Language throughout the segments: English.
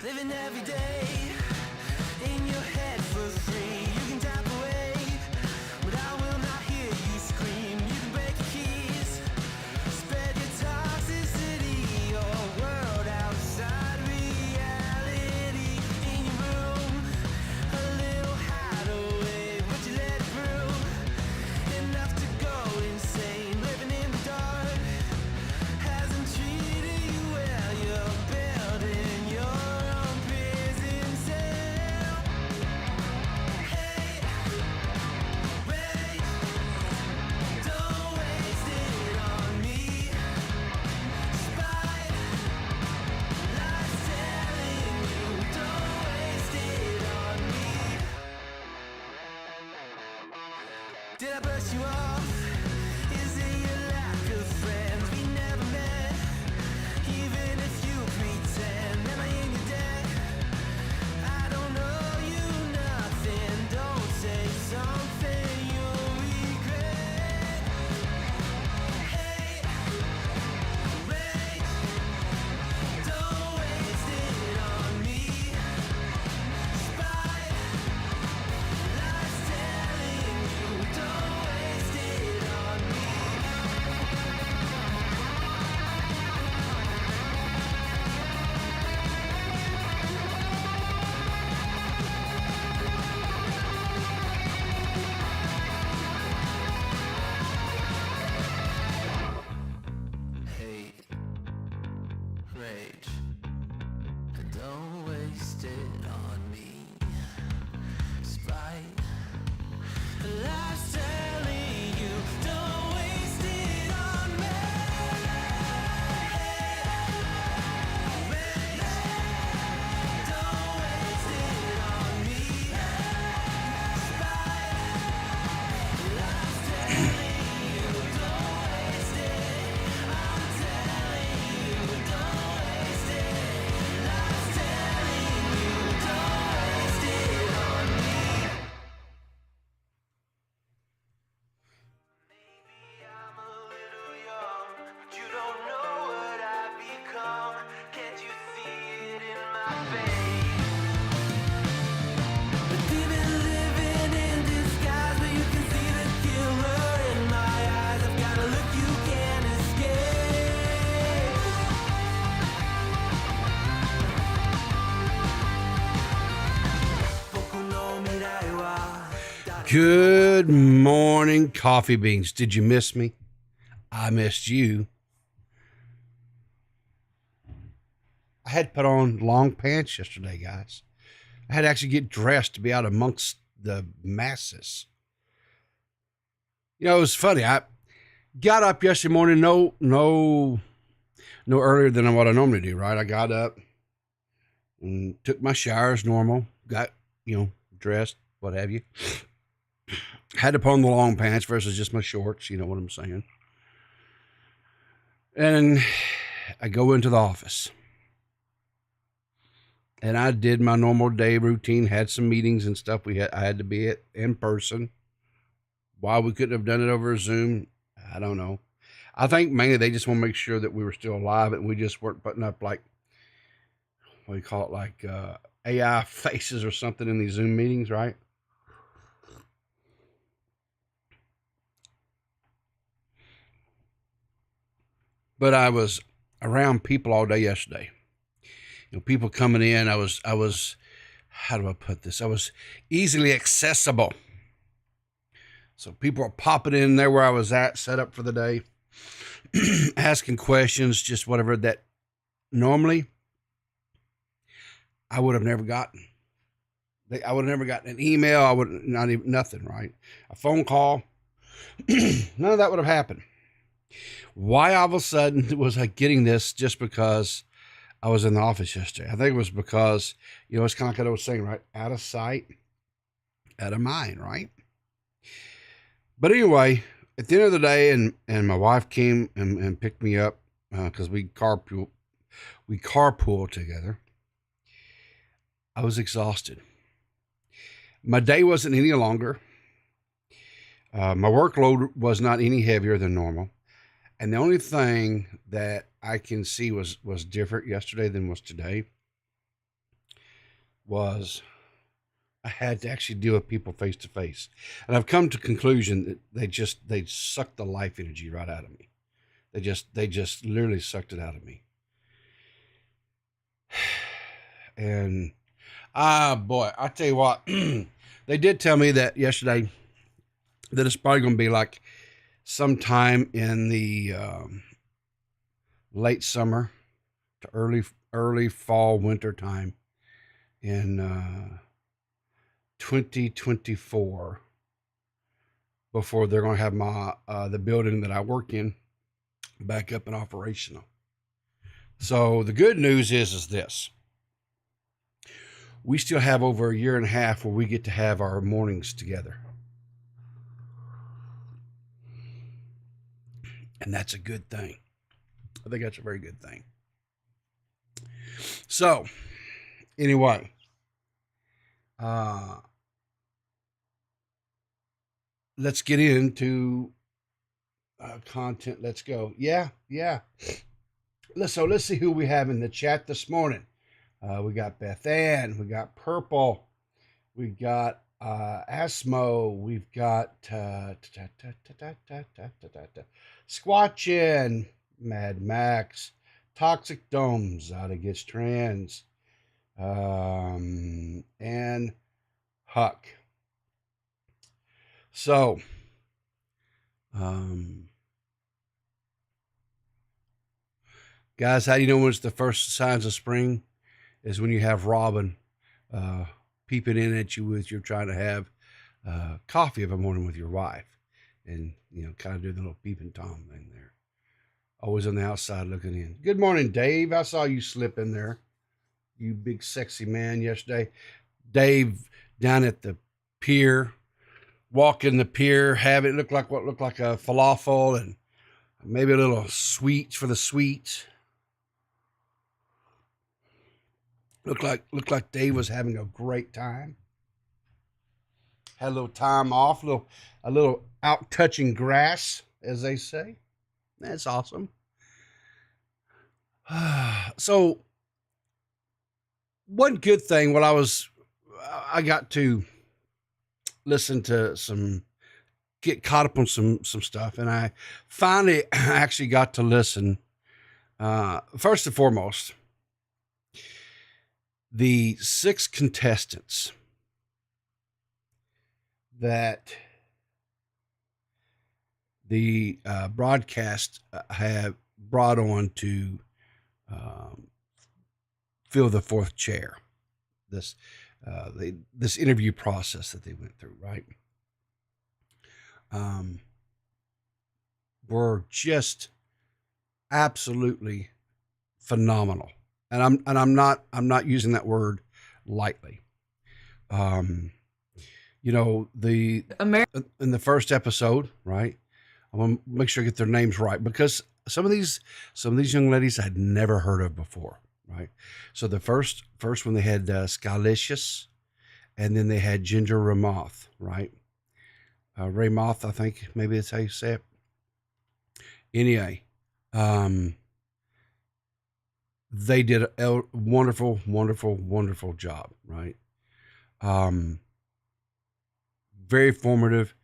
Living every day in your head for free. You can tap away, but I will not hear you scream. You can break your keys, spread your toxicity, your world outside reality. In your room, a little hideaway, but you let it through. Enough to go insane, living in the dark hasn't treated you well. You're building your own prison cell. Hey, wait, don't waste it on me. Spite, life's telling you, don't waste it on me. Did I brush you off? Is it your lack of friends? We never met, even if you pretend. Am I in your debt? I don't know you nothing. Don't say something you'll regret. Hey, wait, don't waste it on me. Spite, life's telling you, don't waste it on me. Hate, rage, don't waste it on me. Spite, life's telling you, don't waste it on me. Rage, don't waste it on me. Spite, life's telling you, don't waste it. I'm telling you, don't waste it. Life's telling you, don't waste it on me. Maybe I'm a little young, but you don't know what I've become. Can't you see it in my face? But we've been living in disguise, but you can see the killer in my eyes. I've got a look you can't escape. Poco no mirai wa. Good morning, coffee beans. Did you miss me? I missed you. I had put on long pants yesterday, guys. I had to actually get dressed to be out amongst the masses. You know, it was funny. I got up yesterday morning, no earlier than what I normally do, right? I got up and took my shower as normal, got, dressed, what have you. Had to put on the long pants versus just my shorts, you know what I'm saying. And I go into the office. And I did my normal day routine, had some meetings and stuff I had to be at in person. Why we couldn't have done it over Zoom, I don't know. I think mainly they just want to make sure that we were still alive and we just weren't putting up like, what do you call it, like AI faces or something in these Zoom meetings, right? But I was around people all day yesterday. People coming in. I was, how do I put this? I was easily accessible. So people are popping in there where I was at, set up for the day, asking questions, just whatever that normally I would have never gotten. I would have never gotten an email. I would not even nothing, right? A phone call. None of that would have happened. Why all of a sudden was I getting this just because I was in the office yesterday? I think it was because, it's kind of like I was saying, right? Out of sight, out of mind, right? But anyway, at the end of the day, and my wife came and picked me up because we carpool together. I was exhausted. My day wasn't any longer. My workload was not any heavier than normal. And the only thing that I can see was different yesterday than was today was I had to actually deal with people face to face. And I've come to the conclusion that they sucked the life energy right out of me. They just literally sucked it out of me. And boy, I tell you what, they did tell me that yesterday that it's probably going to be like sometime in the late summer to early fall, winter time in 2024 before they're going to have my the building that I work in back up and operational. So the good news is this. We still have over a year and a half where we get to have our mornings together. And that's a good thing. I think that's a very good thing. So, anyway, let's get into content. Let's go. Yeah. Let's see who we have in the chat this morning. We got Beth Ann, we got Purple, we got Asmo, we've got Squatchin, Mad Max, Toxic Domes, Out of Gets Trans, and Huck. So, guys, how do you know when it's the first signs of spring? Is when you have Robin peeping in at you with you're trying to have coffee of a morning with your wife, and kind of do the little peeping Tom thing there. Always on the outside looking in. Good morning, Dave. I saw you slip in there, you big sexy man, yesterday. Dave down at the pier, walking the pier, have it look like what looked like a falafel and maybe a little sweets for the sweets. Looked like Dave was having a great time. Had a little time off, a little out touching grass, as they say. That's awesome. So, one good thing, I got to listen to get caught up on some stuff, and I finally actually got to listen. First and foremost, the 6 contestants that the broadcast have brought on to fill the 4th chair. This interview process that they went through, right? Were just absolutely phenomenal. And I'm not using that word lightly. In the first episode, right? I'm gonna make sure I get their names right, because some of these young ladies I'd never heard of before, right? So the first one, they had Skylicious, and then they had Ginger Ramoth, right? Ramoth, I think maybe that's how you say it. Anyway, they did a wonderful, wonderful, wonderful job, right? Very formative,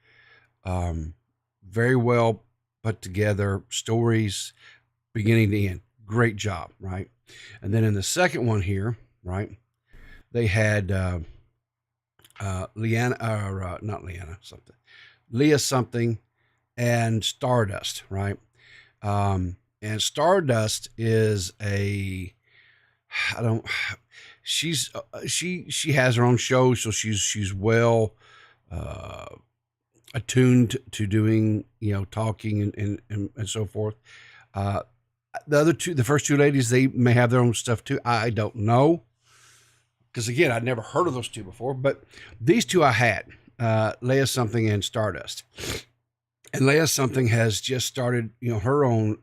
very well put together stories, beginning to end. Great job, right? And then in the second one here, right, they had Leah something, and Stardust, right? And Stardust is she has her own show, so she's well attuned to doing, talking and so forth. The first two ladies, they may have their own stuff too. I don't know, because again, I'd never heard of those two before, but these two I had, Leah Something and Stardust. And Leah Something has just started, her own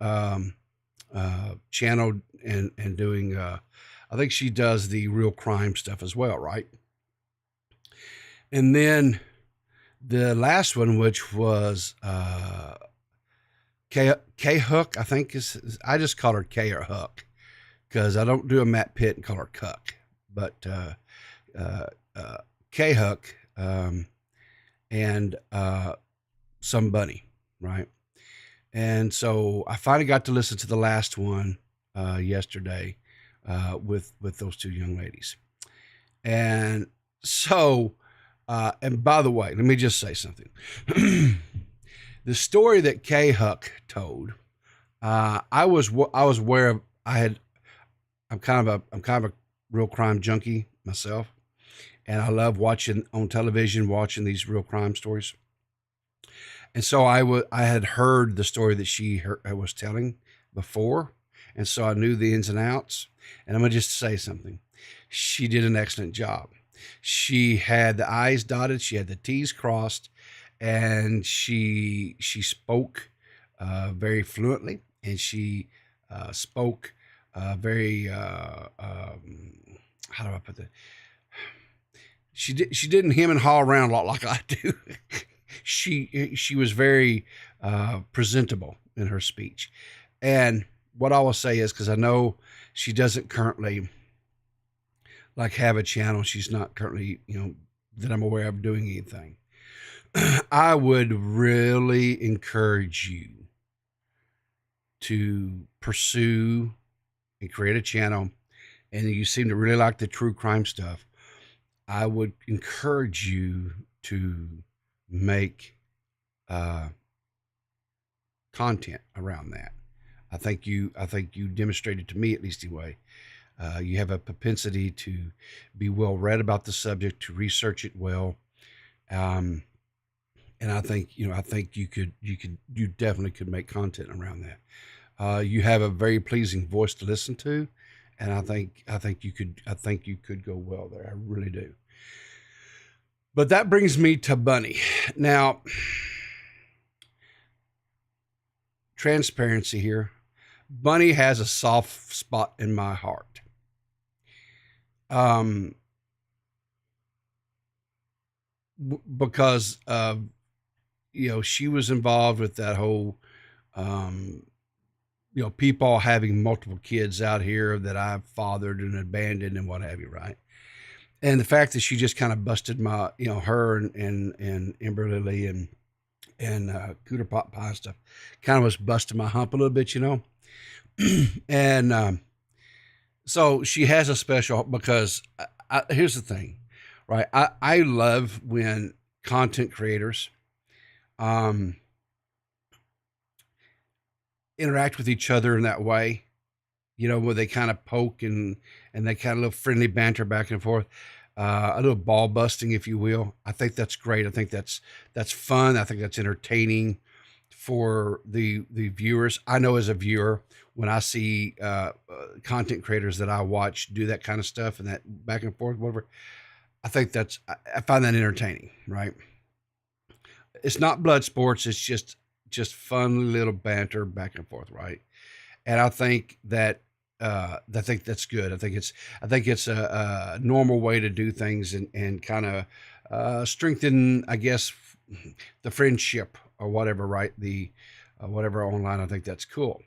channel and doing, I think she does the real crime stuff as well, right? And then the last one, which was K Hook, I think I just call her K or Hook, because I don't do a Matt Pitt and call her Cuck. But K-Huck, and some bunny, right? And so I finally got to listen to the last one yesterday with those two young ladies. And so, and by the way, let me just say something. The story that K-Huck told, I was aware of. I'm kind of a real crime junkie myself, and I love watching on television, watching these real crime stories. And so I had heard the story that she was telling before, and so I knew the ins and outs. And I'm gonna just say something. She did an excellent job. She had the I's dotted, she had the T's crossed, and she spoke very fluently, and she spoke very how do I put that? She didn't hem and haw around a lot like I do. She was very presentable in her speech. And what I will say is, because I know she doesn't currently like have a channel, she's not currently, that I'm aware of doing anything. I would really encourage you to pursue and create a channel, and you seem to really like the true crime stuff. I would encourage you to make content around that. I think you demonstrated to me, at least anyway, you have a propensity to be well read about the subject, to research it well, and I think you definitely could make content around that. You have a very pleasing voice to listen to, and I think you could go well there. I really do. But that brings me to Bunny. Now, transparency here. Bunny has a soft spot in my heart. Because she was involved with that whole people having multiple kids out here that I've fathered and abandoned and what have you, right? And the fact that she just kind of busted my, her and Ember Lily and Cooter Pot Pie and stuff, kind of was busting my hump a little bit, and so she has a special, because here's the thing, right? I love when content creators interact with each other in that way, where they kind of poke and they kind of little friendly banter back and forth, a little ball busting, if you will. I think that's great. I think that's fun. I think that's entertaining for the viewers. I know as a viewer, when I see content creators that I watch do that kind of stuff and that back and forth, whatever, I find that entertaining, right? It's not blood sports. It's just fun little banter back and forth, right? And I think that that's good. I think it's a normal way to do things and kind of strengthen, I guess, the friendship or whatever, right? The whatever online. I think that's cool.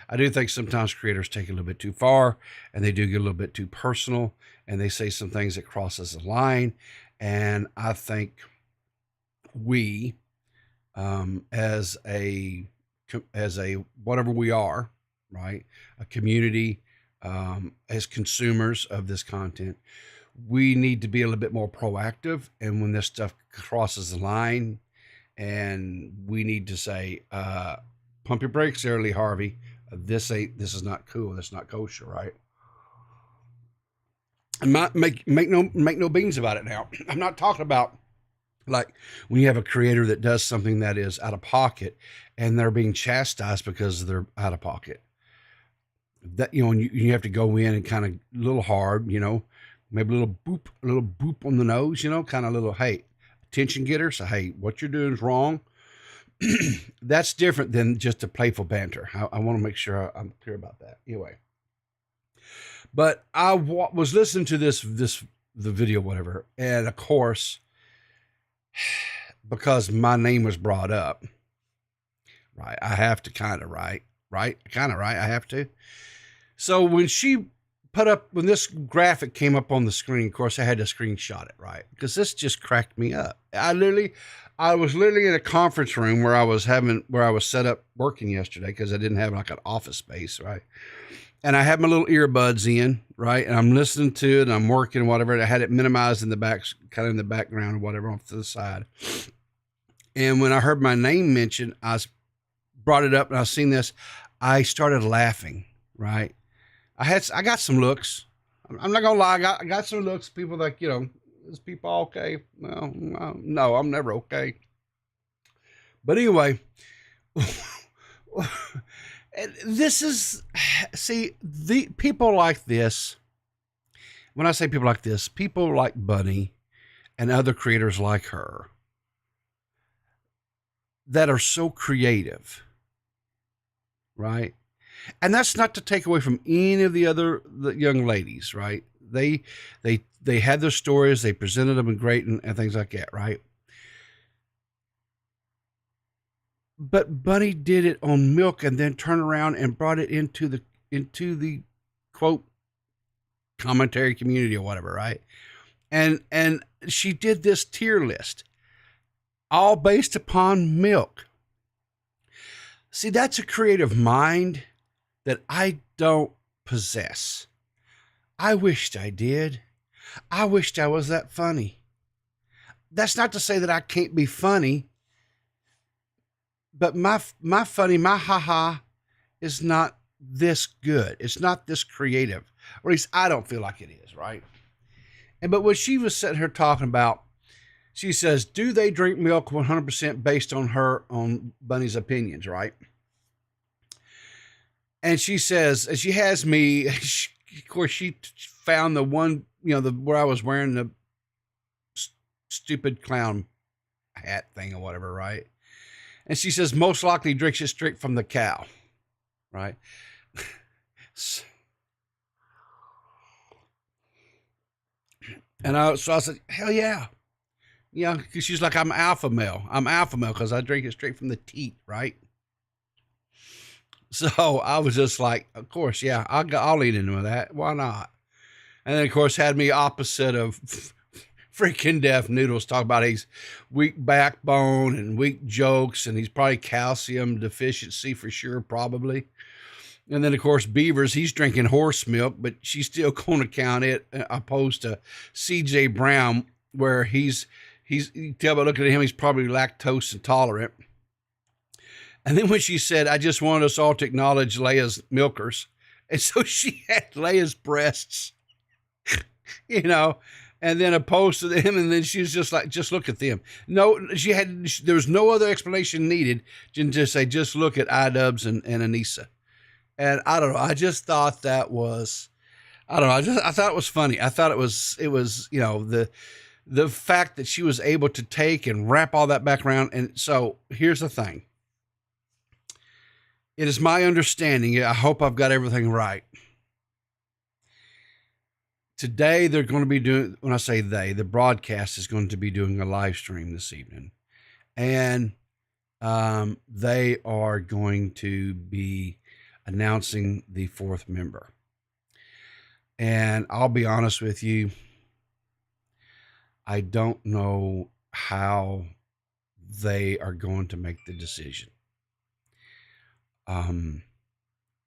I do think sometimes creators take it a little bit too far, and they do get a little bit too personal, and they say some things that crosses the line. And I think we, as a whatever we are, right, a community, as consumers of this content, we need to be a little bit more proactive. And when this stuff crosses the line, and we need to say, pump your brakes there, Lee Harvey. This is not cool. That's not kosher, right? And make no beans about it. Now, I'm not talking about like when you have a creator that does something that is out of pocket and they're being chastised because they're out of pocket. That, you have to go in and kind of a little hard, maybe a little boop on the nose, kind of a little, hey, attention getter. So, hey, what you're doing is wrong. That's different than just a playful banter. I want to make sure I'm clear about that. Anyway, but I was listening to the video, whatever, and of course, because my name was brought up, right? I have to kind of right. I have to. So when she put up, when this graphic came up on the screen, of course I had to screenshot it, right? Because this just cracked me up. I was literally in a conference room where I was set up working yesterday, because I didn't have like an office space, right? And I had my little earbuds in, right? And I'm listening to it and I'm working, whatever. And I had it minimized in the back, kind of in the background or whatever, off to the side. And when I heard my name mentioned, brought it up and I seen this, I started laughing, right? I got some looks. I'm not gonna lie. I got some looks. People like, is people okay? Well, no, I'm never okay. But anyway, this is, see, the people like this. When I say people like this, people like Bunny and other creators like her that are so creative, right? And that's not to take away from any of the young ladies, right? They had their stories, they presented them in great and things like that, right? But Bunny did it on Milk and then turned around and brought it into the quote commentary community or whatever, right? And she did this tier list, all based upon Milk. See, that's a creative mind that I don't possess. I wished I did. I wished I was that funny. That's not to say that I can't be funny, but my funny, my haha is not this good. It's not this creative, or at least I don't feel like it is, right? But when she was sitting here talking about, she says, do they drink milk 100% based on Bunny's opinions, right? And she says, and she has me, of course, she found the one, where I was wearing the stupid clown hat thing or whatever, right? And she says, most likely drinks it straight from the cow, right? And so I said, hell yeah. Yeah, because she's like, I'm alpha male. I'm alpha male because I drink it straight from the teat, right? So I was just like, of course, yeah, I'll lean into that. Why not? And then, of course, had me opposite of freaking Deaf Noodles, talk about his weak backbone and weak jokes, and he's probably calcium deficiency for sure, probably. And then, of course, Beavers, he's drinking horse milk, but she's still going to count it, opposed to CJ Brown, where you tell by looking at him, he's probably lactose intolerant. And then when she said, I just want us all to acknowledge Leia's milkers. And so she had Leia's breasts, and then opposed to them. And then she was just like, just look at them. No, there was no other explanation needed than to say, just look at iDubbbz and Anissa. And I don't know. I just thought that was, I don't know. I thought it was funny. I thought it was, the fact that she was able to take and wrap all that back around. And so here's the thing. It is my understanding, I hope I've got everything right. Today, they're going to be doing, when I say the broadcast is going to be doing a live stream this evening. And they are going to be announcing the 4th member. And I'll be honest with you, I don't know how they are going to make the decision.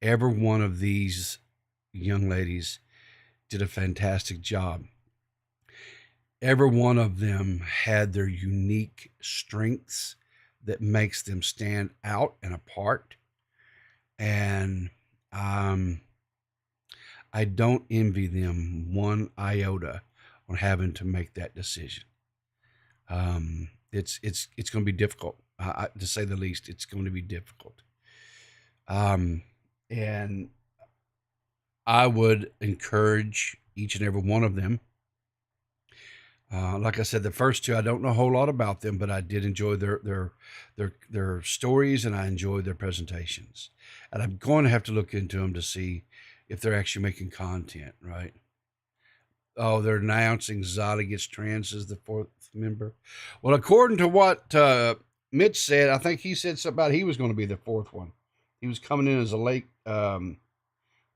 Every one of these young ladies did a fantastic job. Every one of them had their unique strengths that makes them stand out and apart. And I don't envy them one iota on having to make that decision. It's going to be difficult, to say the least. It's going to be difficult. And I would encourage each and every one of them. Like I said, the first two, I don't know a whole lot about them, but I did enjoy their stories, and I enjoyed their presentations. And I'm going to have to look into them to see if they're actually making content, right? Oh, they're announcing Zada gets trans as the 4th member. Well, according to what Mitch said, I think he said something about he was going to be the 4th one. He was coming in as a late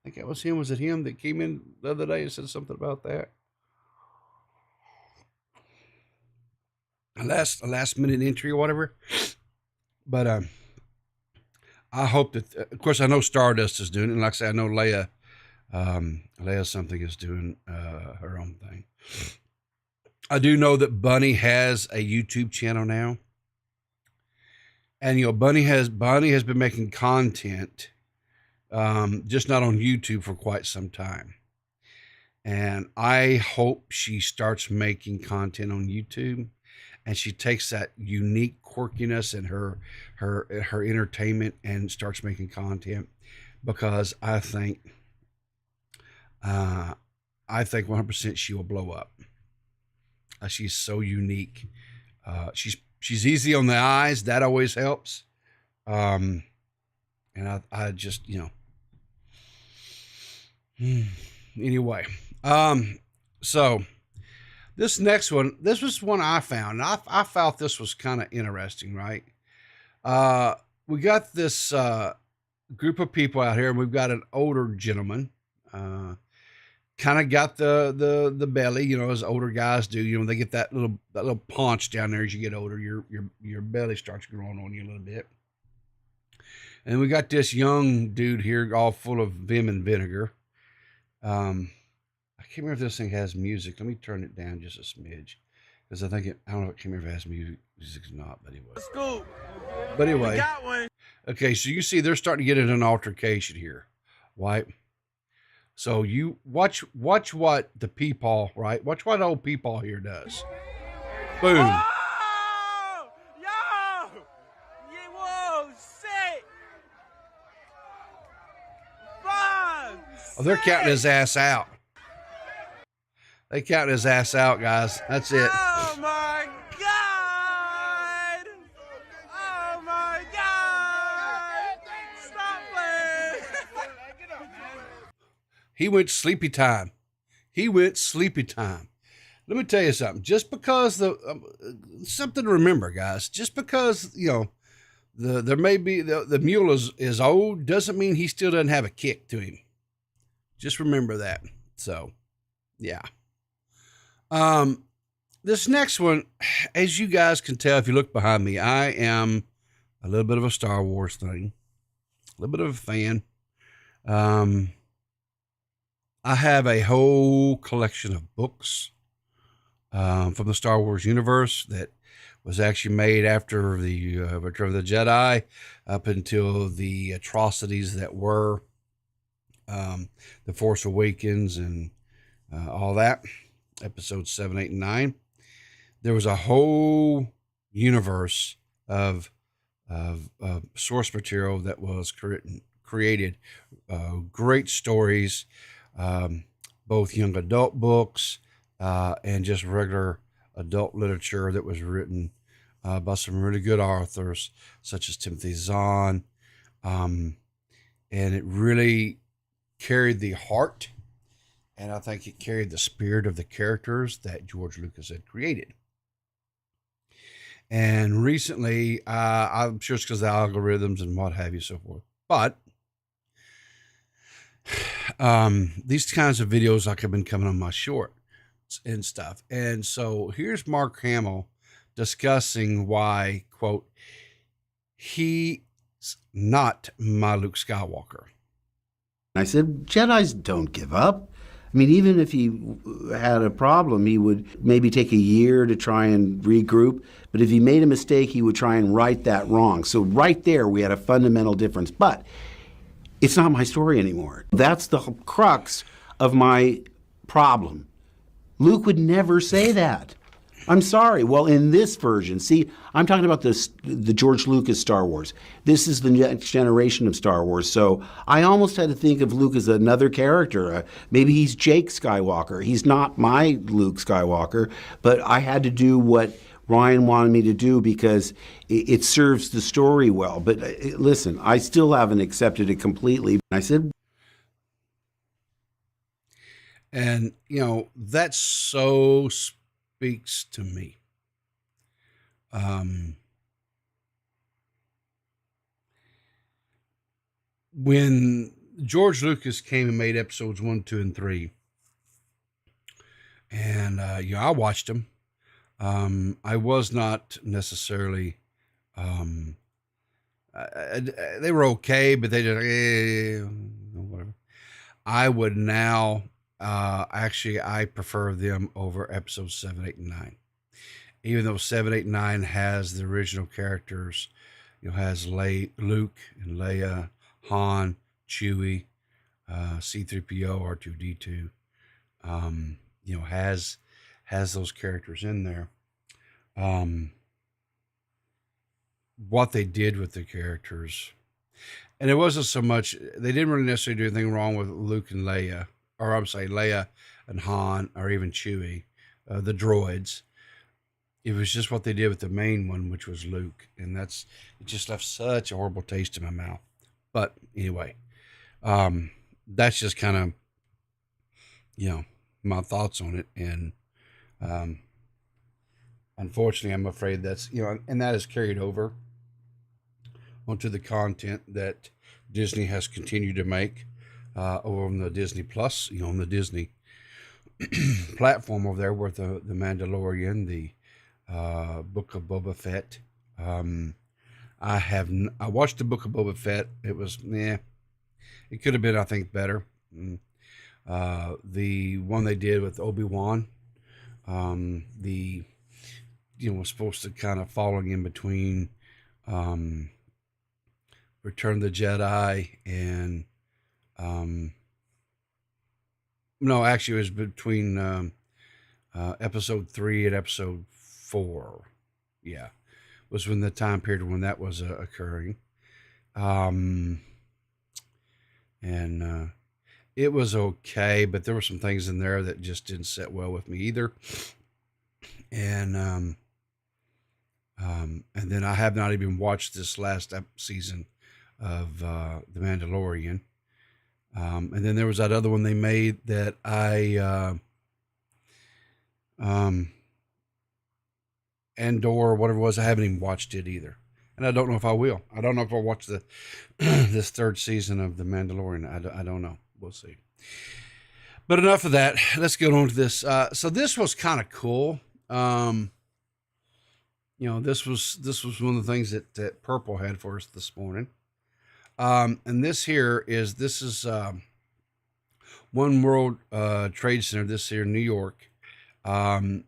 think that was him. Was it him that came in the other day and said something about that? A last minute entry or whatever. But I hope that, of course, I know Stardust is doing it. And like I said, I know Leia something is doing her own thing. I do know that Bunny has a YouTube channel now. And, you know, Bunny has been making content, just not on YouTube for quite some time. And I hope she starts making content on YouTube and she takes that unique quirkiness and her entertainment and starts making content, because I think 100% she will blow up. She's so unique. She's easy on the eyes. That always helps. And I just, you know, anyway. So this next one, this was one I found. I felt this was kind of interesting, right? We got this group of people out here, and we've got an older gentleman. Kind of got the belly, you know, as older guys do. You know, they get that little paunch down there as you get older. Your belly starts growing on you a little bit. And we got this young dude here, all full of vim and vinegar. I can't remember if this thing has music. Let me turn it down just a smidge, because I don't know if it came if it has music or not. But anyway. Scoop. But anyway. We got one. Okay, so you see they're starting to get into an altercation here, right? So you watch what the peepaw, right? Watch what old peepaw here does. Boom. Oh! Yo! Whoa! Sick! Fun! Oh, they're counting his ass out. They counting his ass out, guys. That's it. Oh my God! Oh my God! Stop playing! He went sleepy time. Let me tell you something. Just because something to remember, guys. Just because, you know, there may be the mule is old doesn't mean he still doesn't have a kick to him. Just remember that. So, yeah. This next one, as you guys can tell if you look behind me, I am a little bit of a Star Wars thing, a little bit of a fan. I have a whole collection of books from the Star Wars universe that was actually made after the Return of the Jedi, up until the atrocities that were The Force Awakens and all that, episodes 7, 8, and 9. There was a whole universe of source material that was created. Great stories, both young adult books and just regular adult literature that was written by some really good authors, such as Timothy Zahn. And it really carried the heart, and I think it carried the spirit of the characters that George Lucas had created. And recently, I'm sure it's because of the algorithms and what have you, so forth. But these kinds of videos like have been coming on my shorts and stuff. And so here's Mark Hamill discussing why, quote, he's not my Luke Skywalker. I said, Jedis don't give up. I mean, even if he had a problem, he would maybe take a year to try and regroup. But if he made a mistake, he would try and right that wrong. So right there, we had a fundamental difference. But it's not my story anymore. That's the crux of my problem. Luke would never say that. I'm sorry. Well, in this version, see, I'm talking about the George Lucas Star Wars. This is the next generation of Star Wars. So I almost had to think of Luke as another character. Maybe he's Jake Skywalker. He's not my Luke Skywalker, but I had to do what Ryan wanted me to do because it serves the story well. But listen, I still haven't accepted it completely. I said, and, you know, that so speaks to me. When George Lucas came and made episodes 1, 2, and 3. And, I watched them. I was not necessarily, they were okay, but they just, whatever. I would now, actually, I prefer them over episodes 7, 8, and 9. Even though 7, 8, and 9 has the original characters, has Luke and Leia, Han, Chewie, C-3PO, R2-D2, has those characters in there. What they did with the characters, and it wasn't so much, they didn't really necessarily do anything wrong with Luke and Leia, or I'm sorry, Leia and Han, or even Chewie, the droids. It was just what they did with the main one, which was Luke. And it just left such a horrible taste in my mouth. But anyway, that's just kind of, my thoughts on it. And, unfortunately, I'm afraid that's, and that is carried over onto the content that Disney has continued to make, over on the Disney Plus, on the Disney platform over there with the Mandalorian, the Book of Boba Fett. I watched the Book of Boba Fett. It was, it could have been, I think, better. The one they did with Obi-Wan, was supposed to kind of falling in between, Return of the Jedi and, no, actually it was between, episode 3 and episode 4. Yeah. Was when the time period when that was occurring. And it was okay, but there were some things in there that just didn't sit well with me either. And then I have not even watched this last season of The Mandalorian. And then there was that other one they made that Andor, whatever it was, I haven't even watched it either. And I don't know if I will. I don't know if I'll watch this third season of The Mandalorian. I don't know. We'll see. But enough of that. Let's get on to this. So this was kind of cool. This was one of the things that Purple had for us this morning. And this is One World Trade Center, this here in New York. And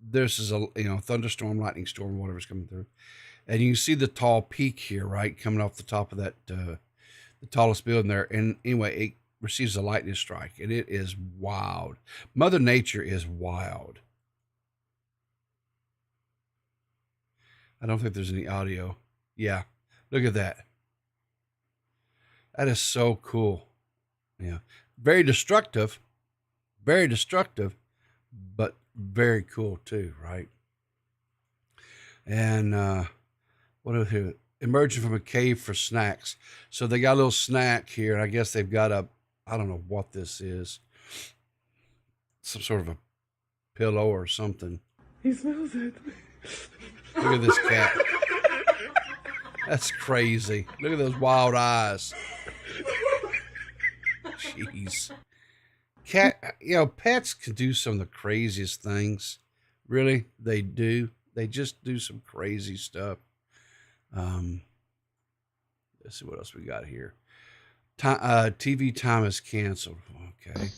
this is a, thunderstorm, lightning storm, whatever's coming through. And you can see the tall peak here, right? Coming off the top of that, the tallest building there. And anyway, it receives a lightning strike and it is wild. Mother Nature is wild. I don't think there's any audio. Yeah. Look at that. That is so cool. Yeah. Very destructive, but very cool too, right? And what are they? Emerging from a cave for snacks. So they got a little snack here, and I guess they've got I don't know what this is. Some sort of a pillow or something. He smells it. Look at this cat. That's crazy. Look at those wild eyes. Jeez. Cat, pets can do some of the craziest things. Really, they do. They just do some crazy stuff. Let's see what else we got here. TV time is canceled. Okay.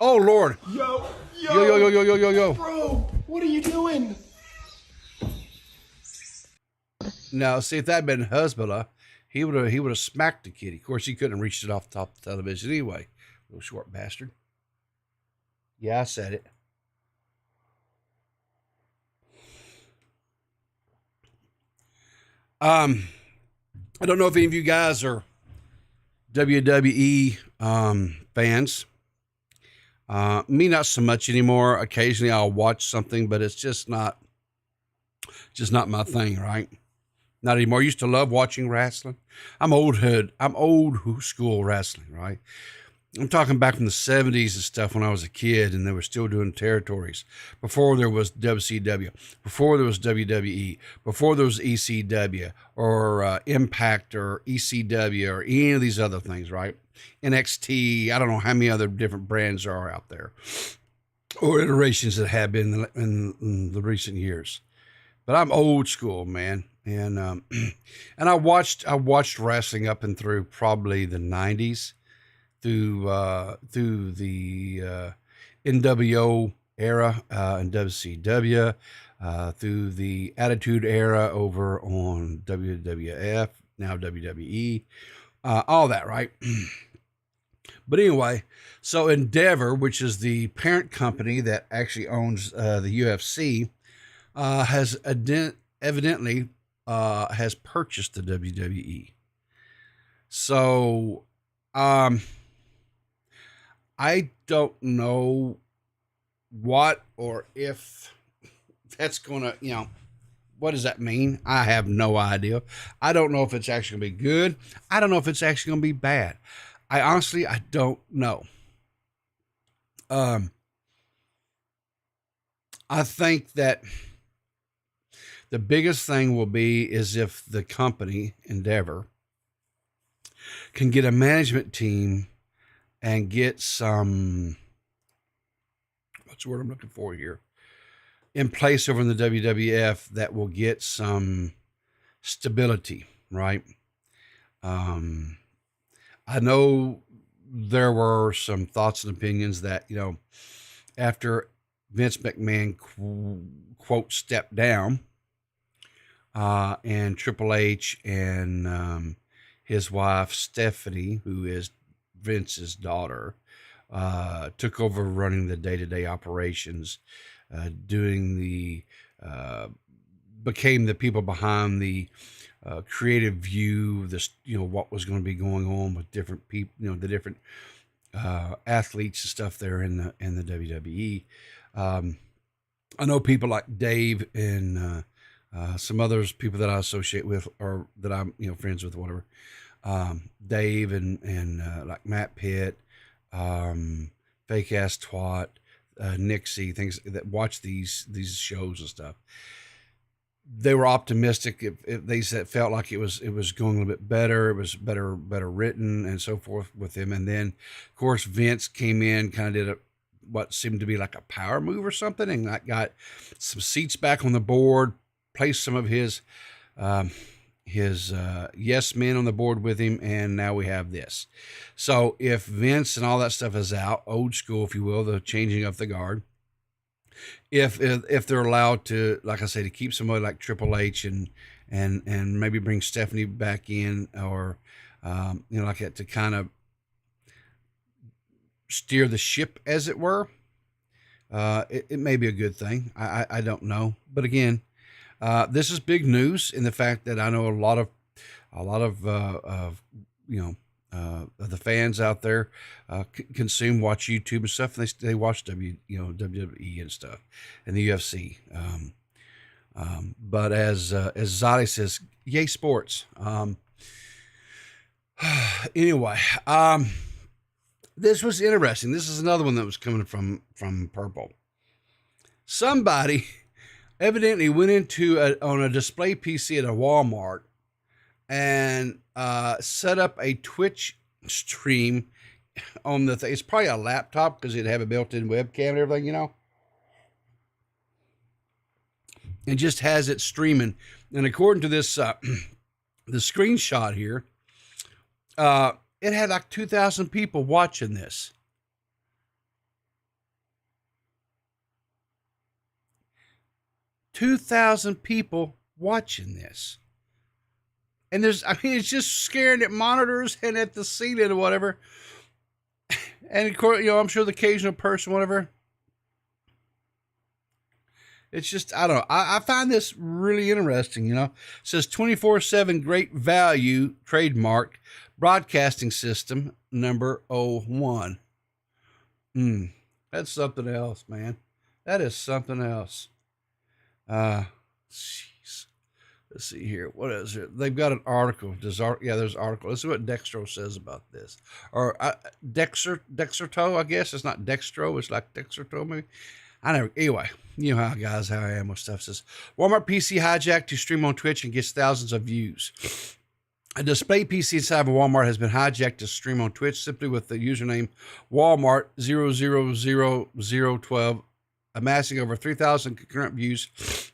Oh Lord. Yo. Bro, what are you doing? Now, see, if that had been Hezbollah, he would have smacked the kitty. Of course, he couldn't have reached it off the top of the television anyway. Little short bastard. Yeah, I said it. I don't know if any of you guys are WWE fans. Me, not so much anymore. Occasionally I'll watch something, but it's just not my thing, right? Not anymore. I used to love watching wrestling. I'm old school wrestling, right? I'm talking back from the 70s and stuff when I was a kid and they were still doing territories. Before there was WCW, before there was WWE, before there was ECW or Impact or ECW or any of these other things, right? NXT, I don't know how many other different brands there are out there or iterations that have been in the recent years. But I'm old school, man. And and I watched wrestling up and through probably the 90s through the NWO era and WCW, through the Attitude Era over on WWF, now WWE, all that, right? But anyway, so Endeavor, which is the parent company that actually owns the UFC, has evidently has purchased the WWE. So, I don't know what or if that's going to, what does that mean? I have no idea. I don't know if it's actually going to be good. I don't know if it's actually going to be bad. I don't know. I think that the biggest thing will be is if the company, Endeavor, can get a management team and get some, what's the word I'm looking for here, in place over in the WWF that will get some stability, right? I know there were some thoughts and opinions that, after Vince McMahon, quote, stepped down, and Triple H and his wife, Stephanie, who is Vince's daughter, took over running the day-to-day operations, became the people behind the creative view, what was going to be going on with different people, the different athletes and stuff there in the WWE. I know people like Dave and some others, people that I associate with or that I'm, friends with, whatever. Dave and like Matt Pitt, Fake Ass Twat, Nixie, things that watch these shows and stuff. They were optimistic. If they said felt like it was going a little bit better, it was better written and so forth with him. And then, of course, Vince came in, kind of did what seemed to be like a power move or something, and got some seats back on the board, placed some of his yes men on the board with him, and now we have this. So if Vince and all that stuff is out, old school, if you will, the changing of the guard, if they're allowed to, like I say, to keep somebody like Triple H and maybe bring Stephanie back in, or like that, to kind of steer the ship, as it were, it may be a good thing. I don't know, but again, this is big news in the fact that I know a lot of the fans out there watch YouTube and stuff, and they watch WWE and stuff and the UFC. But as Zadi says, yay sports. Anyway, this was interesting. This is another one that was coming from Purple. Somebody evidently went on a display PC at a Walmart and set up a Twitch stream on the thing. It's probably a laptop because it'd have a built-in webcam and everything, and just has it streaming. And according to this, the screenshot here, it had like 2,000 people watching this. $2,000 people watching this. And it's just scaring at monitors and at the ceiling or whatever. And of course, I'm sure the occasional person, whatever. It's just, I don't know. I find this really interesting, It says 24/7 great value trademark broadcasting system number 01. That's something else, man. That is something else. Jeez. Let's see here. What is it? They've got an article. There's an article. Let's see what Dextro says about this. Or Dexerto, I guess. It's not Dextro. It's like Dexerto, maybe. Anyway, you know how I am with stuff. It says, Walmart PC hijacked to stream on Twitch and gets thousands of views. A display PC inside of a Walmart has been hijacked to stream on Twitch simply with the username Walmart 000012, amassing over 3,000 concurrent views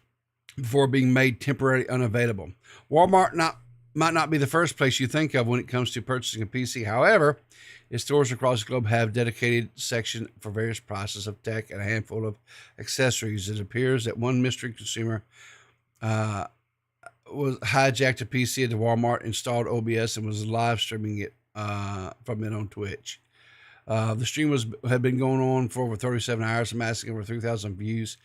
before being made temporarily unavailable. Walmart might not be the first place you think of when it comes to purchasing a PC. However, its stores across the globe have dedicated section for various prices of tech and a handful of accessories. It appears that one mystery consumer was hijacked a PC at the Walmart, installed OBS, and was live streaming it from it on Twitch. The stream had been going on for over 37 hours, amassing over 3,000 views.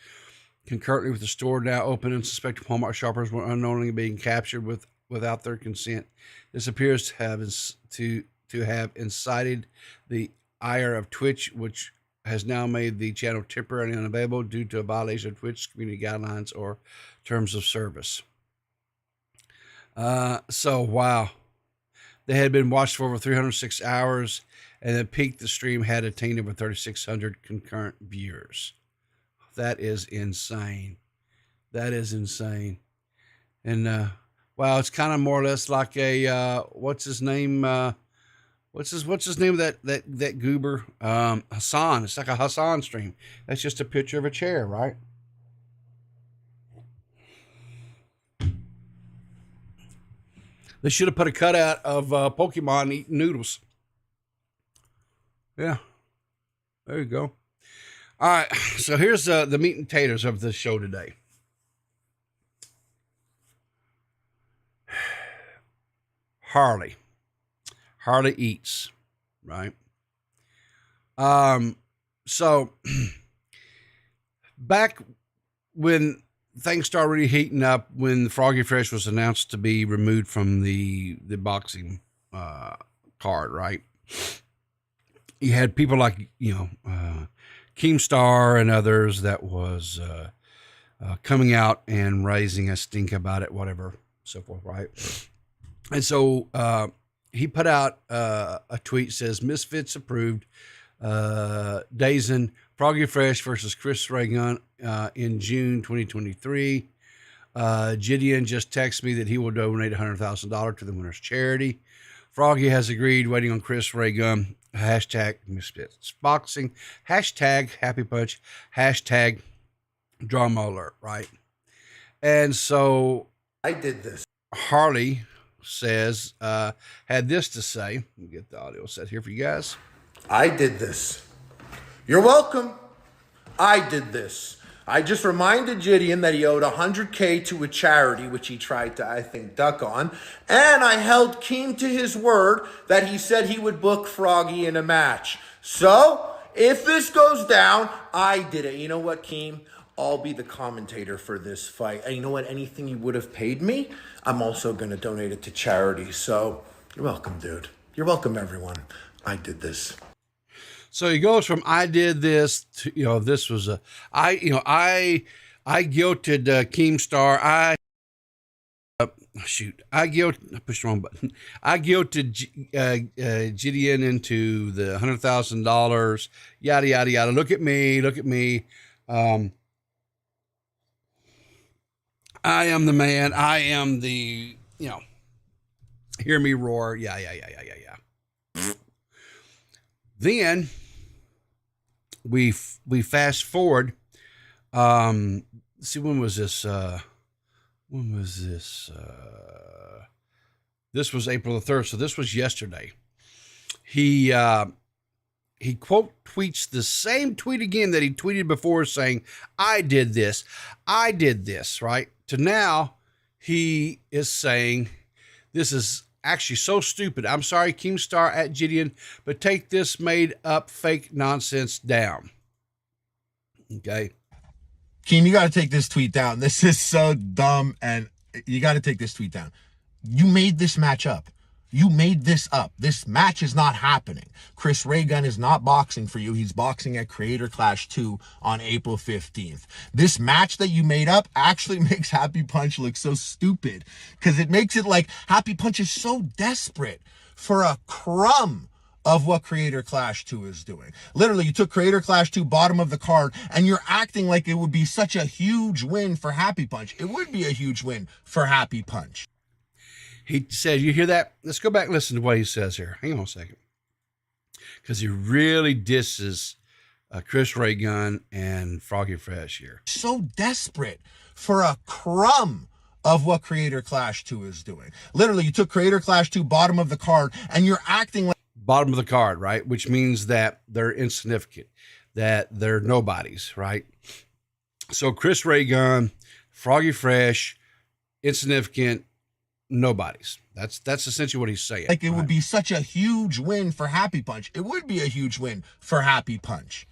Concurrently with the store now open, and suspected Walmart shoppers were unknowingly being captured without their consent. This appears to have incited the ire of Twitch, which has now made the channel temporarily unavailable due to a violation of Twitch community guidelines or terms of service. So wow, they had been watched for over 306 hours, and at peak the stream had attained over 3,600 concurrent viewers. That is insane. That is insane. And wow, it's kind of more or less like a what's his name? What's his name of that goober? Hassan. It's like a Hassan stream. That's just a picture of a chair, right? They should have put a cutout of Pokemon eating noodles. Yeah. There you go. All right. So here's the meat and taters of the show today. Harley eats, right? So back when things started really heating up, when the Froggy Fresh was announced to be removed from the boxing card, right? You had people like, Keemstar and others that was coming out and raising a stink about it, whatever, so forth, right? And so he put out a tweet, says, Misfits approved, Dazen, Froggy Fresh versus Chris Ray Gunn in June 2023. Gideon just texted me that he will donate $100,000 to the winner's charity. Froggy has agreed, waiting on Chris Ray Gunn. Hashtag Misfits Boxing. Hashtag Happy Punch. Hashtag Drama Alert, right? And so I did this. Harley says, had this to say. Let me get the audio set here for you guys. I did this. You're welcome. I did this. I just reminded Gideon that he owed $100K to a charity, which he tried to, I think, duck on. And I held Keem to his word that he said he would book Froggy in a match. So, if this goes down, I did it. You know what, Keem? I'll be the commentator for this fight. And you know what? Anything you would have paid me, I'm also going to donate it to charity. So, you're welcome, dude. You're welcome, everyone. I did this. So he goes from I did this to, this was I guilted Keemstar. I pushed the wrong button. I guilted Gideon into the $100,000, yada, yada, yada. Look at me. I am the man. I am the, hear me roar. Yeah. Then we fast forward. See, when was this? This was April the 3rd. So this was yesterday. He quote tweets the same tweet again that he tweeted before, saying, I did this, right? To now he is saying, this is actually so stupid. I'm sorry, Keemstar at Gideon, but take this made up fake nonsense down. Okay. Keem, you got to take this tweet down. This is so dumb, and you got to take this tweet down. You made this match up. You made this up. This match is not happening. Chris Ray Gun is not boxing for you. He's boxing at Creator Clash 2 on April 15th. This match that you made up actually makes Happy Punch look so stupid, because it makes it like Happy Punch is so desperate for a crumb of what Creator Clash 2 is doing. Literally, you took Creator Clash 2 bottom of the card, and you're acting like it would be such a huge win for Happy Punch. It would be a huge win for Happy Punch. He said, you hear that? Let's go back and listen to what he says here. Hang on a second. Because he really disses Chris Ray Gun and Froggy Fresh here. So desperate for a crumb of what Creator Clash 2 is doing. Literally, you took Creator Clash 2 bottom of the card, and you're acting like... Bottom of the card, right? Which means that they're insignificant, that they're nobodies, right? So Chris Ray Gun, Froggy Fresh, insignificant, nobodies. That's essentially what he's saying. Like it would be such a huge win for Happy Punch. It would be a huge win for Happy Punch.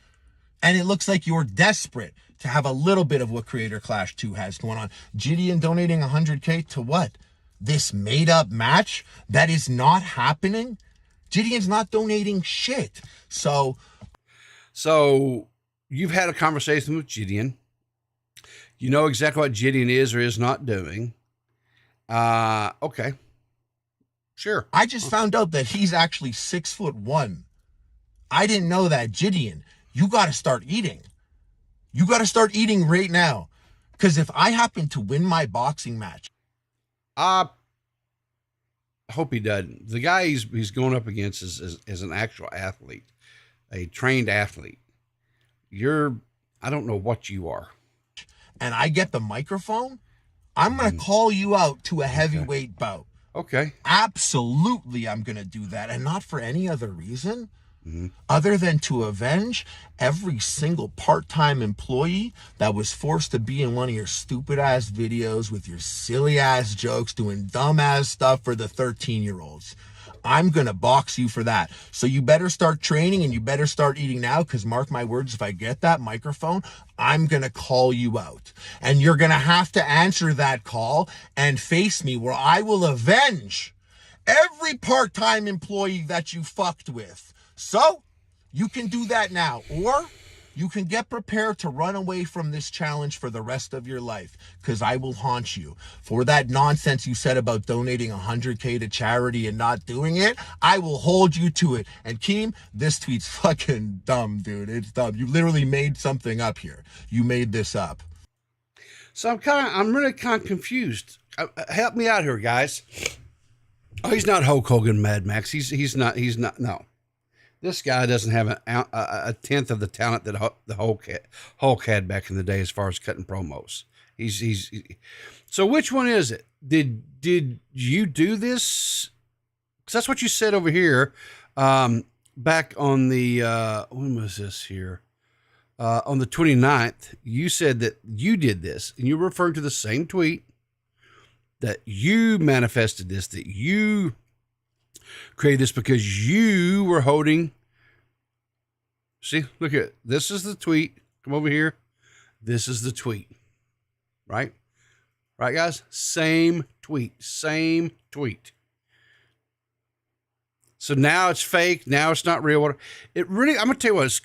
And it looks like you're desperate to have a little bit of what Creator Clash 2 has going on. Gideon donating 100K to what? This made up match that is not happening? Gideon's not donating shit. So you've had a conversation with Gideon. You know exactly what Gideon is or is not doing. Okay. Sure. I just found out that he's actually 6'1". I didn't know that. Gideon, you got to start eating. You got to start eating right now. Because if I happen to win my boxing match. I hope he doesn't. The guy he's going up against is an actual athlete, a trained athlete. I don't know what you are. And I get the microphone, I'm going to call you out to a heavyweight bout. Okay. Absolutely, I'm going to do that. And not for any other reason other than to avenge every single part-time employee that was forced to be in one of your stupid-ass videos with your silly-ass jokes, doing dumb-ass stuff for the 13-year-olds. I'm going to box you for that. So you better start training and you better start eating now, because mark my words, if I get that microphone, I'm going to call you out. And you're going to have to answer that call and face me, where I will avenge every part-time employee that you fucked with. So you can do that now, or you can get prepared to run away from this challenge for the rest of your life, because I will haunt you for that nonsense you said about donating 100K to charity and not doing it. I will hold you to it. And Keem, this tweet's fucking dumb, dude. It's dumb. You literally made something up here. You made this up. So I'm really kind of confused. Help me out here, guys. Oh, he's not Hulk Hogan, Mad Max. He's not. No. This guy doesn't have a tenth of the talent that the Hulk had back in the day as far as cutting promos. So which one is it? Did you do this? Because that's what you said over here back on the, when was this here? On the 29th, you said that you did this, and you were referring to the same tweet, that you manifested this, that you created this because you were holding. See, look at it. This is the tweet. Come over here. This is the tweet. Right? Right, guys? Same tweet. Same tweet. So now it's fake. Now it's not real. It really, I'm going to tell you what,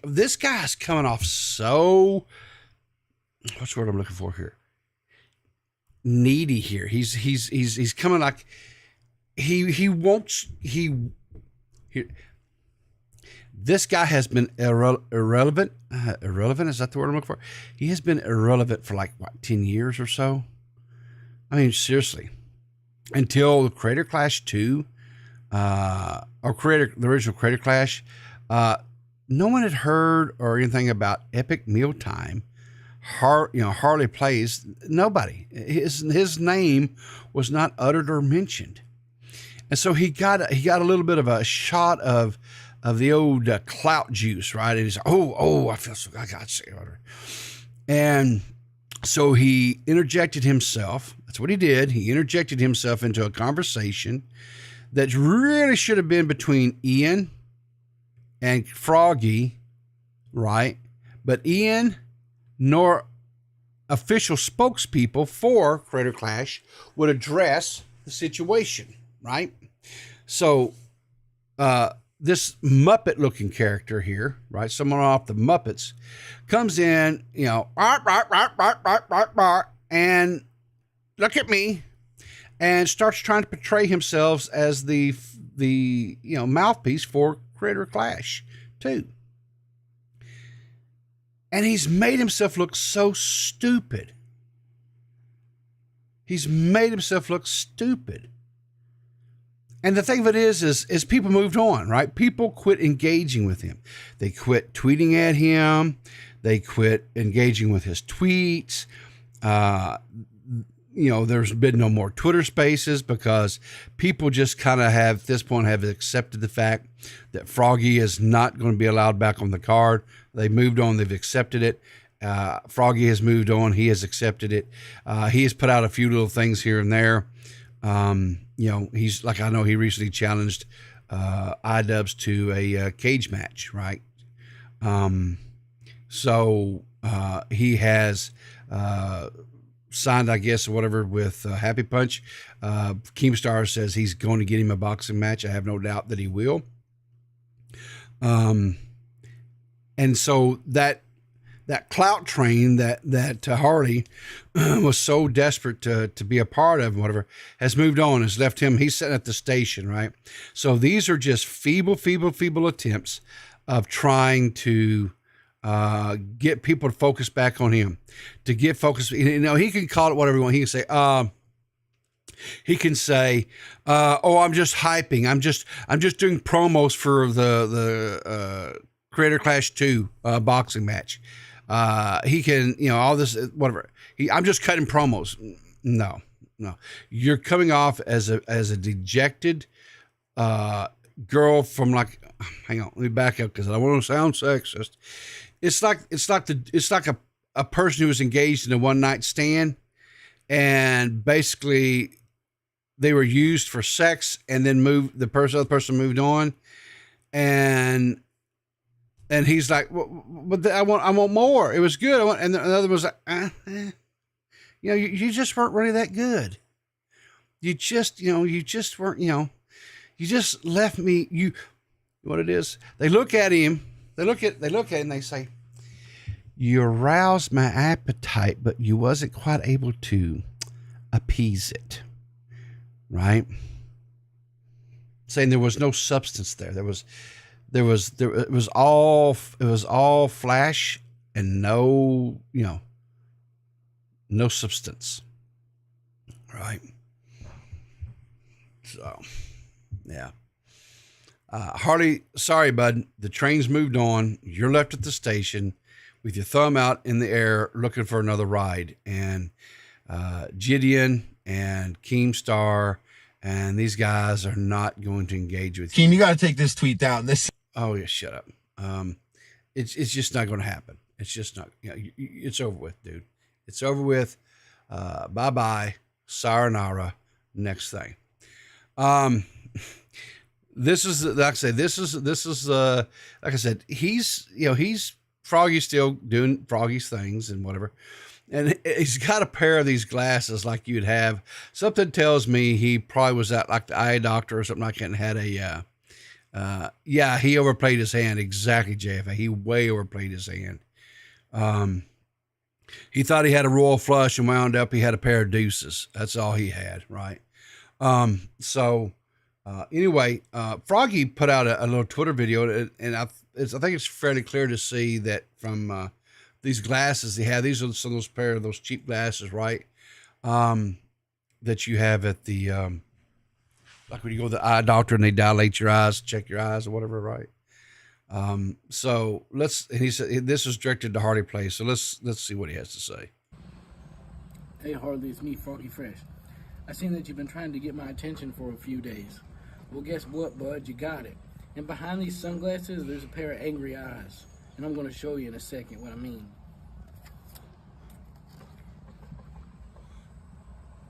this guy's coming off so, what's the word I'm looking for here? Needy here. He's coming like, he wants, this guy has been irrelevant. Irrelevant, is that the word I'm looking for? He has been irrelevant for like, what, 10 years or so? I mean, seriously. Until Creator Clash 2, the original Creator Clash, no one had heard or anything about Epic Mealtime. Harley Plays. Nobody. His name was not uttered or mentioned. And so he got a little bit of a shot of the old clout juice, right? And he's like, I feel so, I got to say it. And so he interjected himself. That's what he did. He interjected himself into a conversation that really should have been between Ian and Froggy, right? But Ian nor official spokespeople for Creator Clash would address the situation, right? So this Muppet looking character here, right? Someone off the Muppets comes in, you know, and look at me, and starts trying to portray himself as the you know, mouthpiece for Critter Clash 2. And he's made himself look so stupid. He's made himself look stupid. And the thing of it is people moved on, right? People quit engaging with him. They quit tweeting at him. They quit engaging with his tweets. You know, there's been no more Twitter spaces because people just kind of have, at this point, have accepted the fact that Froggy is not going to be allowed back on the card. They moved on. They've accepted it. Froggy has moved on. He has accepted it. He has put out a few little things here and there. You know, he's like, I know he recently challenged iDubbbz to a cage match, right? So he has signed, I guess, or whatever, with Happy Punch. Keemstar says he's going to get him a boxing match. I have no doubt that he will. And so that clout train that Harley was so desperate to be a part of and whatever has moved on, has left him. He's sitting at the station, right? So these are just feeble attempts of trying to get people to focus back on him, to get focused. You know, he can call it whatever he wants. He can say, oh, I'm just hyping. I'm just doing promos for the Creator Clash 2 boxing match. He can, you know, all this, whatever. I'm just cutting promos. No. You're coming off as a dejected girl from, like, hang on, let me back up because I don't want to sound sexist. It's like a person who was engaged in a one night stand, and basically they were used for sex, and then other person moved on, and he's like, well, but I want more. It was good. And the other was like, you know, you just weren't really that good. You just weren't, you know, you just left me. What it is, they look at him, and they say, you aroused my appetite, but you wasn't quite able to appease it. Right? Saying there was no substance there. It was all flash and no, you know, no substance. Right? So, yeah. Harley, sorry, bud. The train's moved on. You're left at the station with your thumb out in the air looking for another ride. And Gideon and Keemstar and these guys are not going to engage with you. Keem, you got to take this tweet down. Oh, yeah, shut up. It's just not going to happen. It's just not, you know, it's over with, dude. It's over with. Bye-bye. Sayonara. Next thing. This is, like I say, this is like I said, he's Froggy's still doing Froggy's things and whatever. And he's got a pair of these glasses like you'd have. Something tells me he probably was at like the eye doctor or something like that and had he overplayed his hand. Exactly, JFA. He way overplayed his hand. He thought he had a royal flush and wound up he had a pair of deuces. That's all he had, right? Anyway, Froggy put out a little Twitter video, and I think it's fairly clear to see that from these glasses they have. These are some of those pair of those cheap glasses, right? That you have at the like when you go to the eye doctor and they dilate your eyes, check your eyes or whatever, right? So and he said this is directed to Harley Place. So let's see what he has to say. Hey Harley, it's me, Froggy Fresh. I seen that you've been trying to get my attention for a few days. Well, guess what, bud? You got it. And behind these sunglasses, there's a pair of angry eyes. And I'm going to show you in a second what I mean.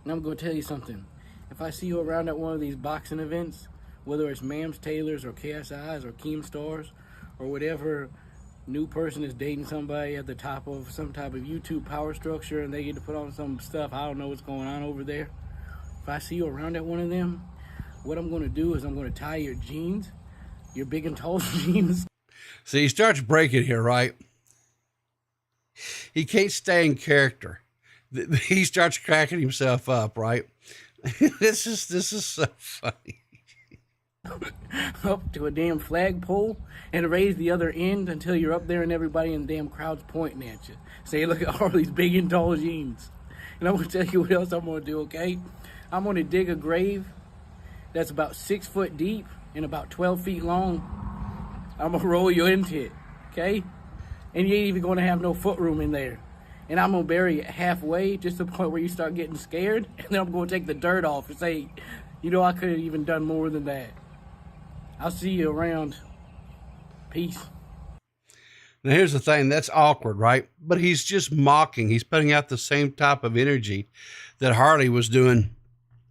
And I'm going to tell you something. If I see you around at one of these boxing events, whether it's Mams Taylor's or KSI's or Keemstar's or whatever new person is dating somebody at the top of some type of YouTube power structure and they get to put on some stuff, I don't know what's going on over there. If I see you around at one of them, what I'm going to do is I'm going to tie your jeans, your big and tall jeans. See, he starts breaking here, right? He can't stay in character. He starts cracking himself up, right? This is so funny. Up to a damn flagpole and raise the other end until you're up there and everybody in the damn crowd's pointing at you. Say, look at Harley's big and tall jeans. And I'm going to tell you what else I'm going to do, okay? I'm going to dig a grave that's about 6 foot deep and about 12 feet long. I'm going to roll you into it, okay? And you ain't even going to have no foot room in there. And I'm going to bury it halfway, just to the point where you start getting scared. And then I'm going to take the dirt off and say, you know, I could have even done more than that. I'll see you around. Peace. Now, here's the thing. That's awkward, right? But he's just mocking. He's putting out the same type of energy that Harley was doing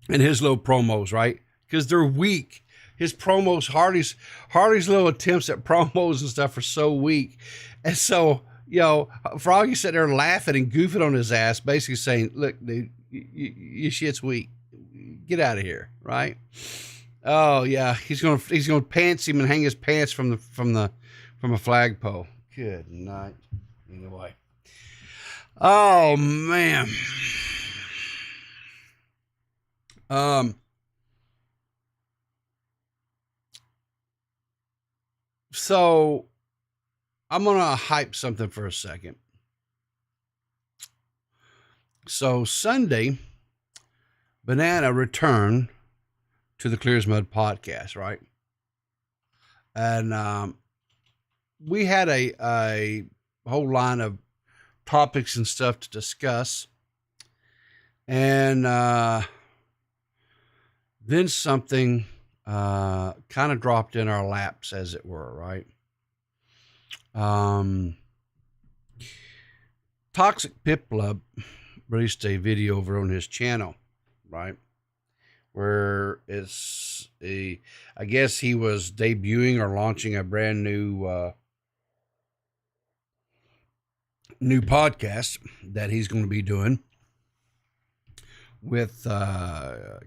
in his little promos, right? Because they're weak. His promos, Harley's little attempts at promos and stuff are so weak. And so, you know, Froggy sitting there laughing and goofing on his ass, basically saying, look, dude, your shit's weak. Get out of here, right? Oh yeah, he's gonna pants him and hang his pants from a flagpole. Good night. Anyway. Oh man. So I'm gonna hype something for a second. So Sunday, Banana returned to the Clear as Mud podcast, right? And we had a whole line of topics and stuff to discuss. And then something kind of dropped in our laps, as it were, right? Toxic Pip Club released a video over on his channel, right? Where I guess he was debuting or launching a brand new podcast that he's going to be doing with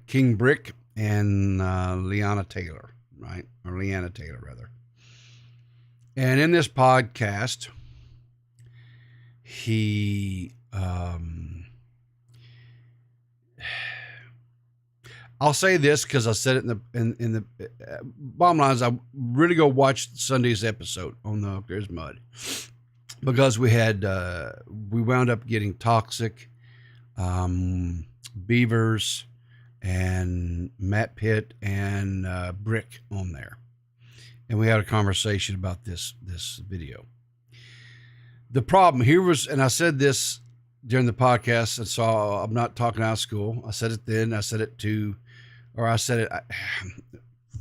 King Brick and Leanna Taylor, right? Or Leanna Taylor, rather. And in this podcast, he I'll say this because I said it in the bottom line is I really go watch Sunday's episode on the There's Mud, because we wound up getting Toxic, Beavers, and Matt Pitt and Brick on there, and we had a conversation about this video. The problem here was, and I said this during the podcast, and so I'm not talking out of school. I said it then. I said it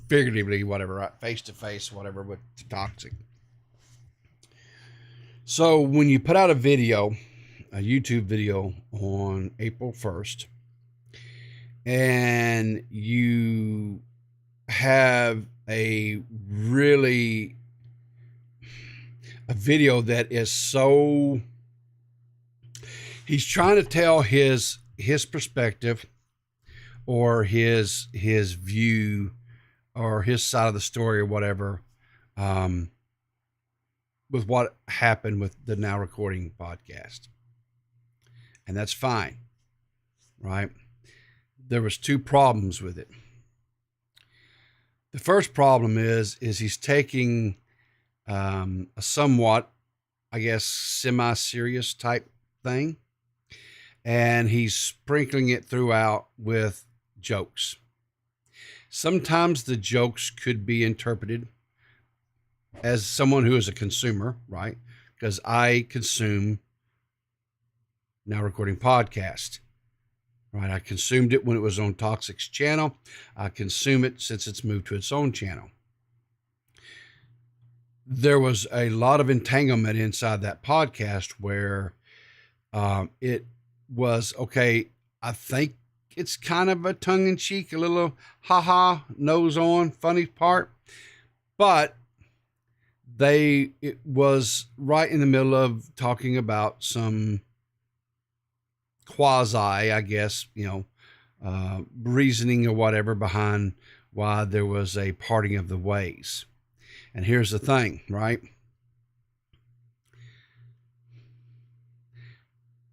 figuratively, whatever, right? Face to face, whatever, with Toxic. So when you put out a YouTube video on April 1st, and you have a video that is so, he's trying to tell his perspective, or his view, or his side of the story, or whatever, with what happened with the Now Recording podcast. And that's fine, right? There was two problems with it. The first problem is he's taking a somewhat, I guess, semi-serious type thing, and he's sprinkling it throughout with jokes. Sometimes the jokes could be interpreted as someone who is a consumer, right? Because I consume Now Recording podcast, right? I consumed it when it was on Toxic's channel. I consume it since it's moved to its own channel. There was a lot of entanglement inside that podcast where it was, okay, I think it's kind of a tongue-in-cheek, a little ha-ha, nose-on, funny part, but it was right in the middle of talking about some quasi, I guess, reasoning or whatever behind why there was a parting of the ways. And here's the thing, right?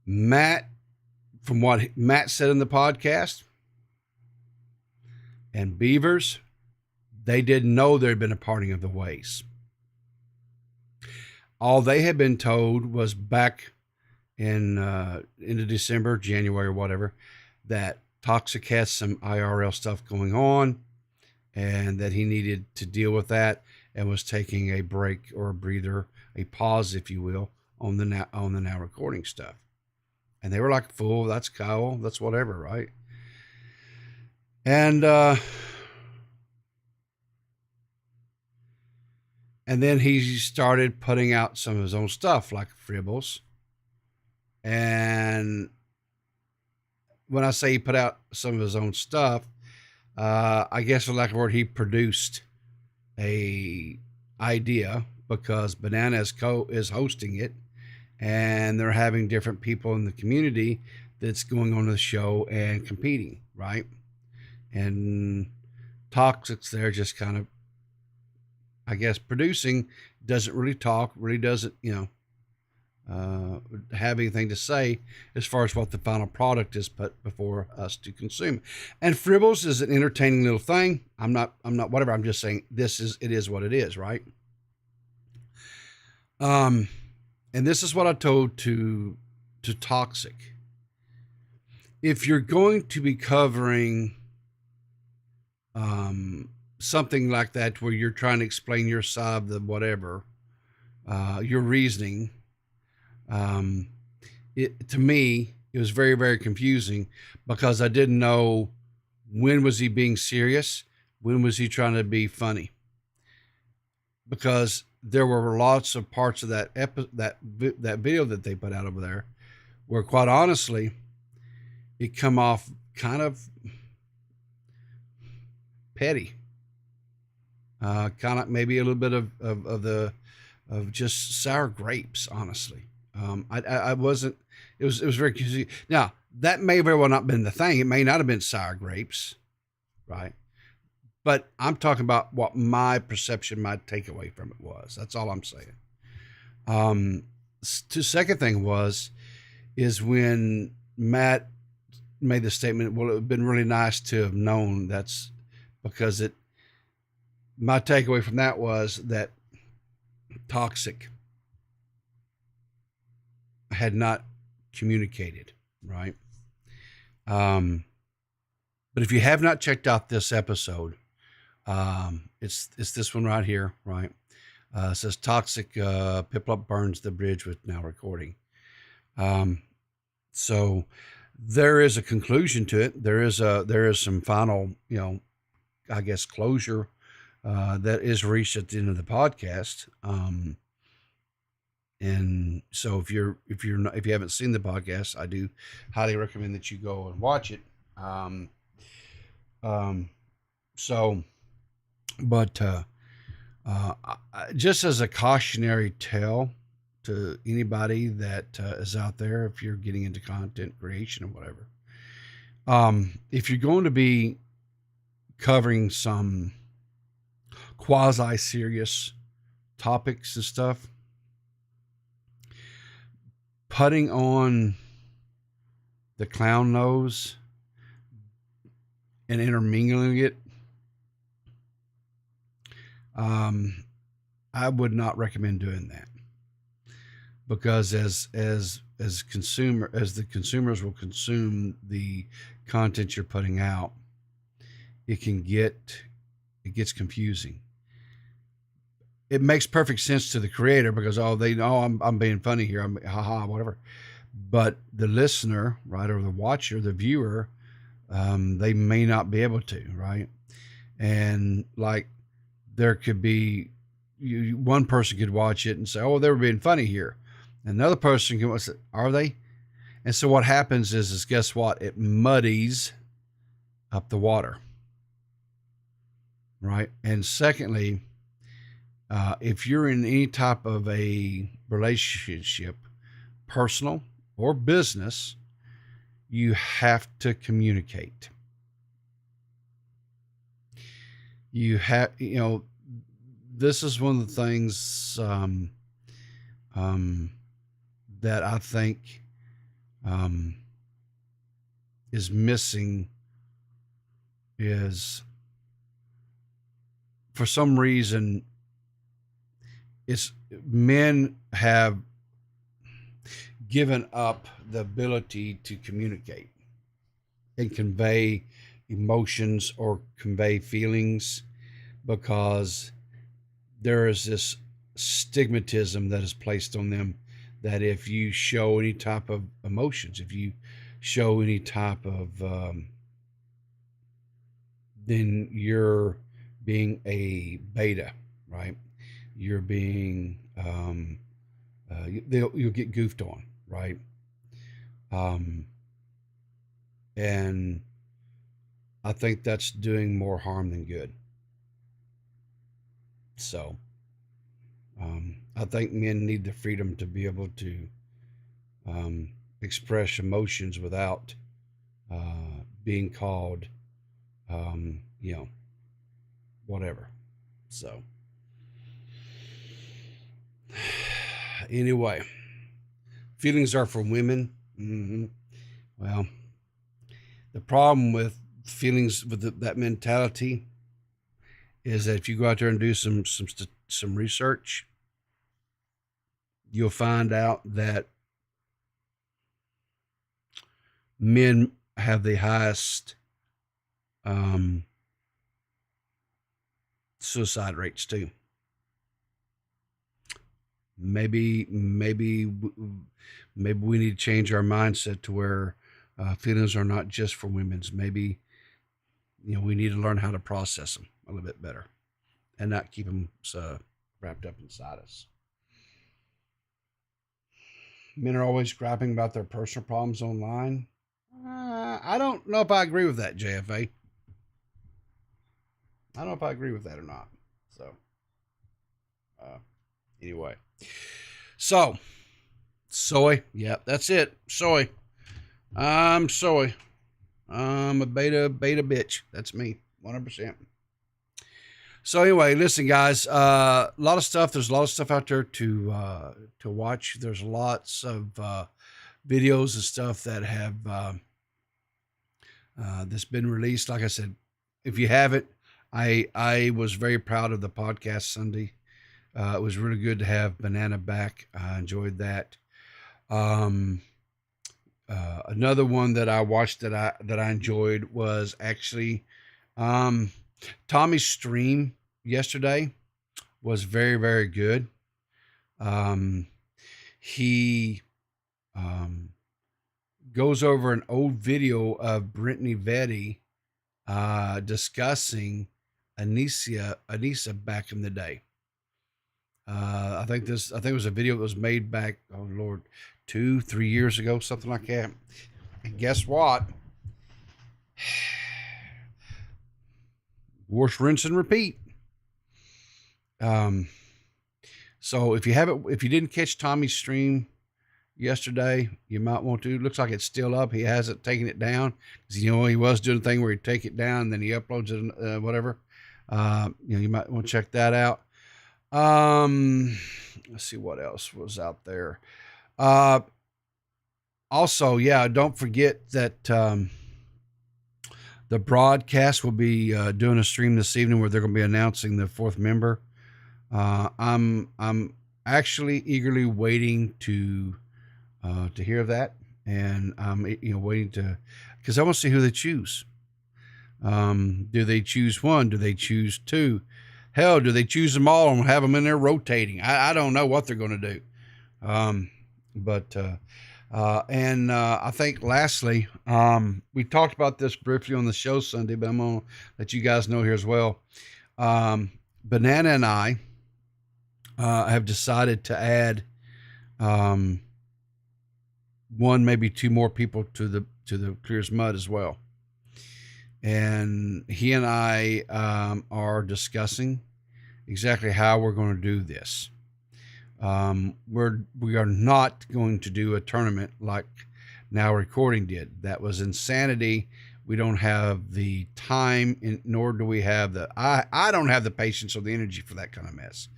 Matt, from what Matt said in the podcast, and Beavers, they didn't know there had been a parting of the ways. All they had been told was back in into December, January, or whatever, that Toxic has some IRL stuff going on, and that he needed to deal with that, and was taking a break or a breather, a pause, if you will, on the now recording stuff. And they were like, "Fool, that's Kyle, that's whatever, right?" And then he started putting out some of his own stuff, like Fribbles. And when I say he put out some of his own stuff, I guess for lack of a word, he produced a idea, because Banana is hosting it, and they're having different people in the community that's going on the show and competing, right? And Toxic's there just kind of, I guess, producing, doesn't really talk, really doesn't, have anything to say as far as what the final product is put before us to consume. And Fribbles is an entertaining little thing. I'm not whatever. I'm just saying it is what it is, right? And this is what I told to Toxic. If you're going to be covering something like that, where you're trying to explain your side of the whatever, your reasoning, to me, it was very, very confusing, because I didn't know, when was he being serious? When was he trying to be funny? Because there were lots of parts of that video that they put out over there where, quite honestly, it come off kind of petty, kind of maybe a little bit of just sour grapes, honestly. I wasn't, it was very confusing. Now, that may very well not been the thing. It may not have been sour grapes, right? But I'm talking about what my perception, my takeaway from it was. That's all I'm saying. The second thing is when Matt made the statement, well, it would have been really nice to have known. That's because my takeaway from that was that Toxic had not communicated, right? But if you have not checked out this episode, it's this one right here, right? It says Toxic Piplup burns the bridge with now recording. So there is a conclusion to it. There is some final, I guess, closure that is reached at the end of the podcast. And so if you haven't seen the podcast, I do highly recommend that you go and watch it. Just as a cautionary tale to anybody that is out there, if you're getting into content creation or whatever, if you're going to be covering some quasi-serious topics and stuff, putting on the clown nose and intermingling it, I would not recommend doing that, because as the consumers will consume the content you're putting out, it gets confusing. It makes perfect sense to the creator, because they know I'm being funny here, I'm haha whatever, but the listener, right, or the watcher, the viewer, they may not be able to, right? And like, there could be one person could watch it and say, "Oh, they were being funny here," another person can watch it, "Are they?" And so what happens is guess what? It muddies up the water, right? And secondly, if you're in any type of a relationship, personal or business, you have to communicate. you have, this is one of the things that I think is missing is, for some reason, it's men have given up the ability to communicate and convey emotions or convey feelings, because there is this stigmatism that is placed on them that if you show any type of emotions, if you show any type of then you're being a beta, right? You're being you'll get goofed on, right? And I think that's doing more harm than good. So I think men need the freedom to be able to express emotions without being called whatever. So anyway, feelings are for women. Well, the problem with feelings, with that mentality, is that if you go out there and do some research, you'll find out that men have the highest suicide rates too. Maybe we need to change our mindset to where feelings are not just for women's. Maybe we need to learn how to process them a little bit better and not keep them wrapped up inside us. Men are always griping about their personal problems online. I don't know if I agree with that, JFA. I don't know if I agree with that or not. So, anyway. So, soy. Yep, that's it. Soy. I'm soy. I'm a beta bitch. That's me. 100%. So anyway, listen, guys, a lot of stuff. There's a lot of stuff out there to watch. There's lots of videos and stuff that have that's been released. Like I said, if you haven't, I was very proud of the podcast Sunday. It was really good to have Banana back. I enjoyed that. Another one that I watched that I enjoyed was actually Tommy's stream yesterday was very, very good. He goes over an old video of Brittany Vetty discussing Anissa back in the day. I think it was a video that was made back, oh Lord, 2-3 years ago, something like that. And guess what? Wash, rinse, and repeat. So if you didn't catch Tommy's stream yesterday, you might want to. It looks like it's still up. He hasn't taken it down, because he was doing a thing where he'd take it down and then he uploads it, whatever. You might want to check that out. Let's see what else was out there. Also, yeah, don't forget that the broadcast will be doing a stream this evening where they're going to be announcing the 4th member. I'm actually eagerly waiting to hear of that, and I'm waiting to, because I want to see who they choose. Do they choose one? Do they choose two? Hell, do they choose them all and have them in there rotating? I don't know what they're going to do. I think lastly, we talked about this briefly on the show Sunday, but I'm going to let you guys know here as well. Banana and I have decided to add one, maybe two more people to the Clear as Mud as well. And he and I are discussing exactly how we're going to do this. We are not going to do a tournament like Now Recording did. That was insanity We don't have the time, nor do we have I don't have the patience or the energy for that kind of mess.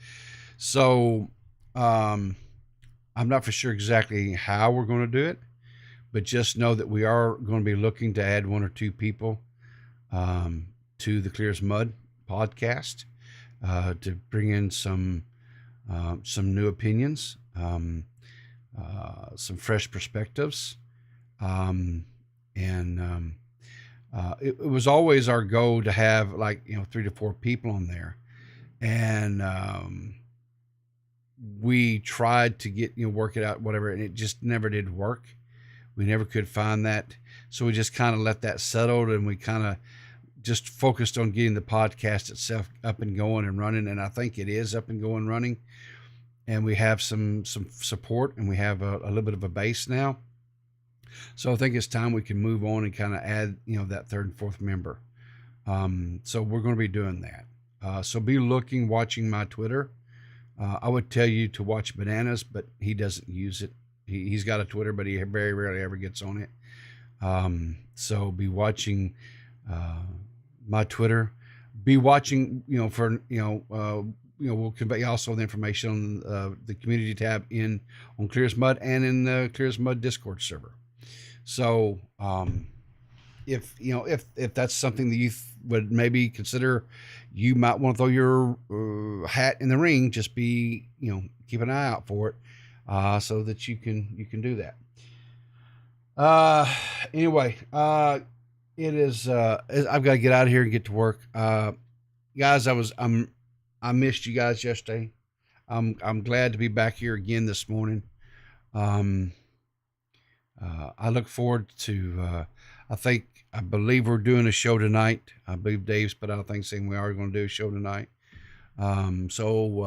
So I'm not for sure exactly how we're going to do it, but just know that we are going to be looking to add 1 or 2 people to the Clear as Mud podcast to bring in some new opinions, some fresh perspectives. It was always our goal to have 3 to 4 people on there. And we tried to get, work it out, whatever, and it just never did work. We never could find that. So we just kind of let that settle, and we kind of just focused on getting the podcast itself up and going and running. And I think it is up and going and running. And we have some support, and we have a little bit of a base now. So I think it's time we can move on and kind of add, that 3rd and 4th member. So we're going to be doing that. So be watching my Twitter. I would tell you to watch Bananas, but he doesn't use it. He's got a Twitter, but he very rarely ever gets on it. So be watching my Twitter. Be watching, we'll convey also the information on the community tab on Clear as Mud and in the Clear as Mud Discord server. So if that's something that you would maybe consider, you might want to throw your hat in the ring. Just be, keep an eye out for it, so that you can do that. Anyway, it is. I've got to get out of here and get to work. Guys, I missed you guys yesterday. I'm glad to be back here again this morning. I look forward to, I believe we're doing a show tonight. I believe Dave's put out a thing saying we are going to do a show tonight. Hopefully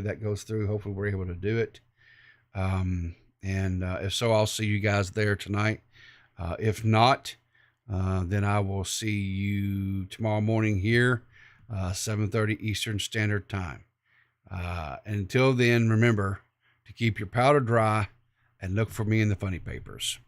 that goes through. Hopefully we're able to do it. If so, I'll see you guys there tonight. If not, then I will see you tomorrow morning here, 7:30 Eastern Standard Time. Until then, remember to keep your powder dry and look for me in the funny papers.